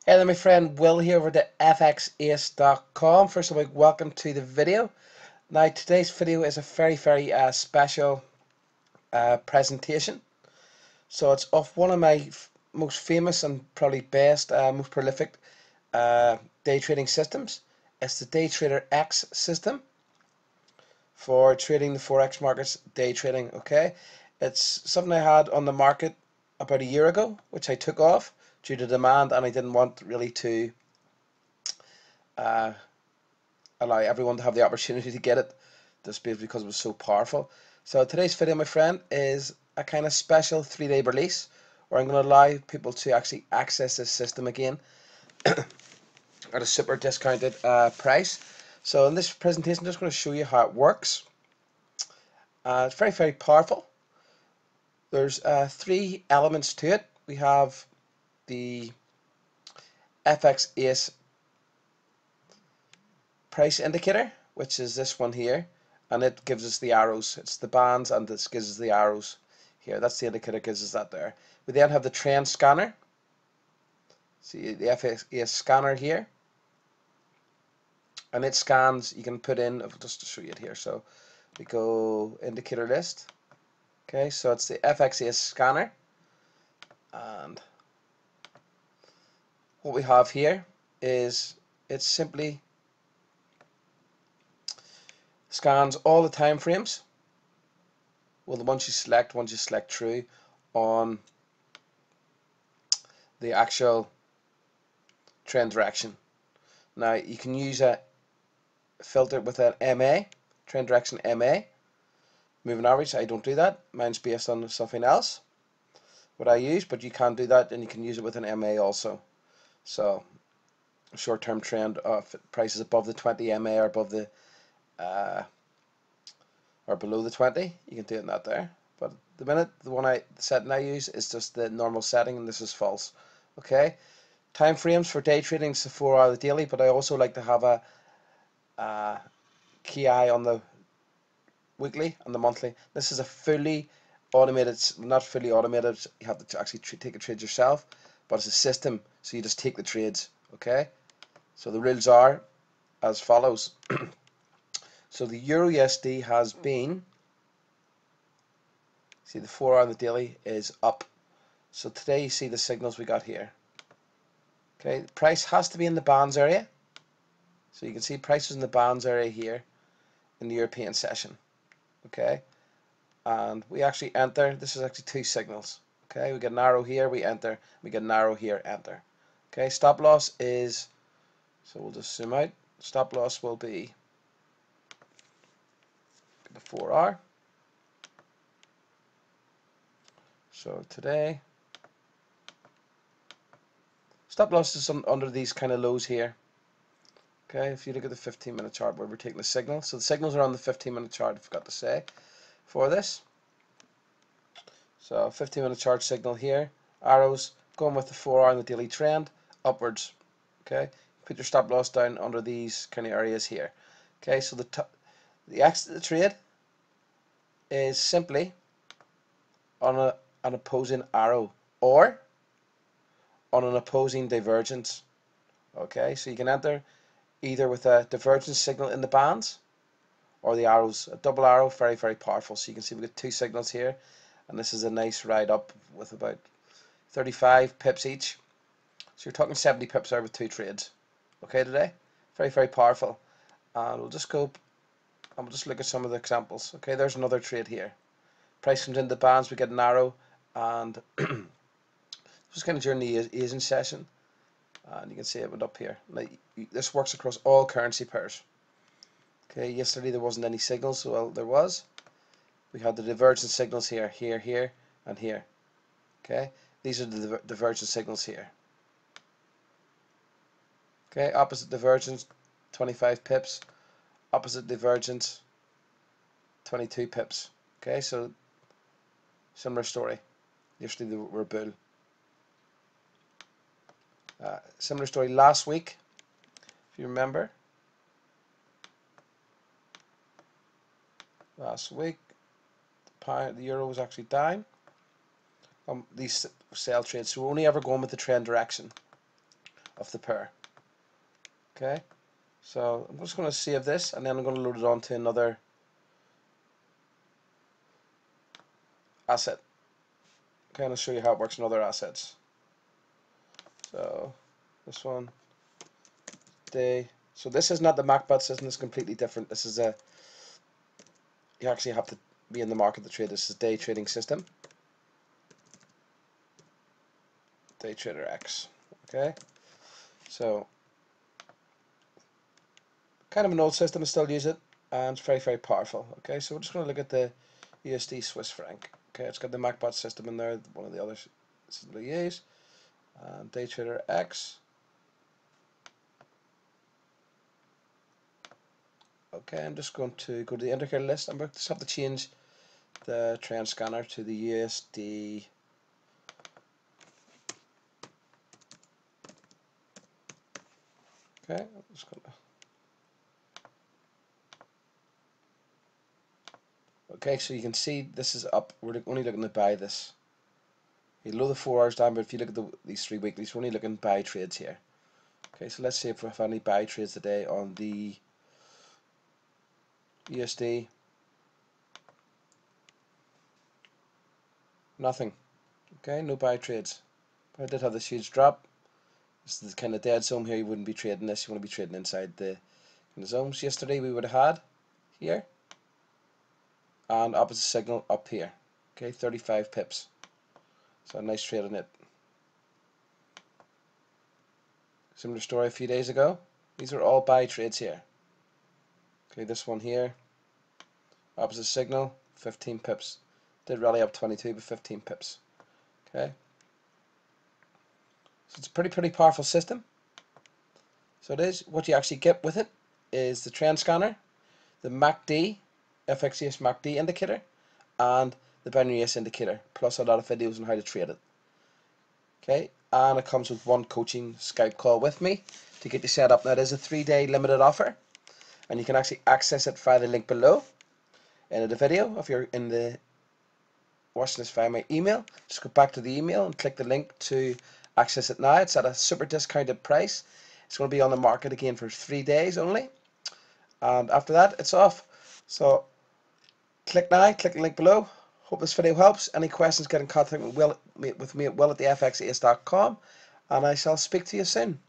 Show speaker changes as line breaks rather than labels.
Hey there, my friend Will here over at XAUUSD.com. First of all, welcome to the video. Now, today's video is a very special presentation. So it's of one of my most famous and probably best, most prolific day trading systems. It's the Day Trader X system for trading the Forex markets, day trading. Okay, it's something I had on the market about a year ago, which I took off due to demand, and I didn't want really to allow everyone to have the opportunity to get it, just because it was so powerful. So today's video, my friend, is a kind of special 3-day release where I'm going to allow people to actually access this system again at a super discounted price. So in this presentation, I'm just going to show you how it works. It's very powerful. There's 3 elements to it. We have the FX Ace price indicator, which is this one here, and it gives us the arrows. It's the bands, and this gives us the arrows here. That's the indicator, gives us that there. We then have the trend scanner. See the FX scanner here, and it scans. You can put in, just to show you it here. So we go indicator list. Okay, so it's the FX scanner, and what we have here is it simply scans all the time frames. Well, once you select true on the actual trend direction. Now you can use a filter with an MA, trend direction MA, moving average. I don't do that. Mine's based on something else, what I use, but you can do that, and you can use it with an MA also. So short-term trend if prices above the 20 MA or above the or below the 20, you can do it in that there. But the minute the setting I use is just the normal setting, and this is false. Okay, time frames for day trading is the 4-hour daily, but I also like to have a key eye on the weekly and the monthly. This is a fully automated, not fully automated. You have to actually take a trade yourself, but it's a system, so you just take the trades. Okay, so the rules are as follows. So the Euro USD has been, see the 4-hour on the daily is up. So today you see the signals we got here. Okay, the price has to be in the bands area. So you can see prices in the bands area here in the European session. Okay, and we actually enter. This is actually 2 signals. Okay, we get an arrow here, we enter. We get an arrow here, enter. Okay, stop loss is, so we'll just zoom out. Stop loss will be the 4-hour. So today, stop loss is under these kind of lows here. Okay, if you look at the 15-minute chart where we're taking the signal, so the signals are on the 15-minute chart, I forgot to say, for this. So 15-minute chart signal here, arrows going with the 4-hour on the daily trend upwards. Okay, put your stop loss down under these kind of areas here. Okay, so the exit of the trade is simply on an opposing arrow or on an opposing divergence. Okay, so you can enter either with a divergence signal in the bands or the arrows. A double arrow, very powerful. So you can see we've got 2 signals here, and this is a nice ride up with about 35 pips each. So you're talking 70 pips there with 2 trades. Okay, today, very powerful. And we'll just go and we'll just look at some of the examples. Okay, there's another trade here. Price comes into the bands, we get an arrow, and this was kind of during the Asian session, and you can see it went up here. Now, this works across all currency pairs. Okay, yesterday there wasn't any signals, so well, there was. We had the divergence signals here, here, and here. Okay, these are the divergence signals here. Okay, opposite divergence, 25 pips. Opposite divergence, 22 pips. Okay, so similar story. Yesterday they were bull. Similar story last week, if you remember. Last week, the euro was actually down. These sell trades, so we're only ever going with the trend direction. of the pair. Okay, so I'm just going to save this, and then I'm going to load it onto another asset. Okay, and I'll show you how it works in other assets. So this one, day. So this is not the MacBot system. This is completely different. This is a, you actually have to be in the market to trade. This is day trading system. Day trader X. Okay, so kind of an old system. I still use it, and it's very, very powerful. Okay, so we're just going to look at the USD Swiss franc. Okay, it's got the MacBot system in there, one of the other systems we use. And day trader X. Okay, I'm just going to go to the indicator list. I'm going to just have to change the trend scanner to the USD. Okay, I'm just going to. Okay, so you can see this is up. We're only looking to buy this. You load the 4 hours down, but if you look at these 3 weeklies, we're only looking to buy trades here. Okay, so let's see if we have any buy trades today on the USD. Nothing. Okay, no buy trades. But I did have this huge drop. This is the kind of dead zone here. You wouldn't be trading this. You want to be trading inside the zones. Yesterday we would have had here, and opposite signal up here. Okay, 35 pips. So a nice trade on it. Similar story a few days ago. These are all buy trades here. Okay, this one here, opposite signal, 15 pips. Did rally up 22, but 15 pips. Okay, so it's a pretty powerful system. So it is. What you actually get with it is the trend scanner, the MACD, FXAUUSD MACD indicator, and the binary S indicator, plus a lot of videos on how to trade it. Okay, and it comes with one coaching Skype call with me to get you set up. Now it is a 3-day limited offer, and you can actually access it via the link below in the video. If you're in the watching this via my email, just go back to the email and click the link to access it now. It's at a super discounted price. It's going to be on the market again for 3 days only, and after that it's off. So click now, click the link below. Hope this video helps. Any questions, get in contact with me at will@thefxace.com, and I shall speak to you soon.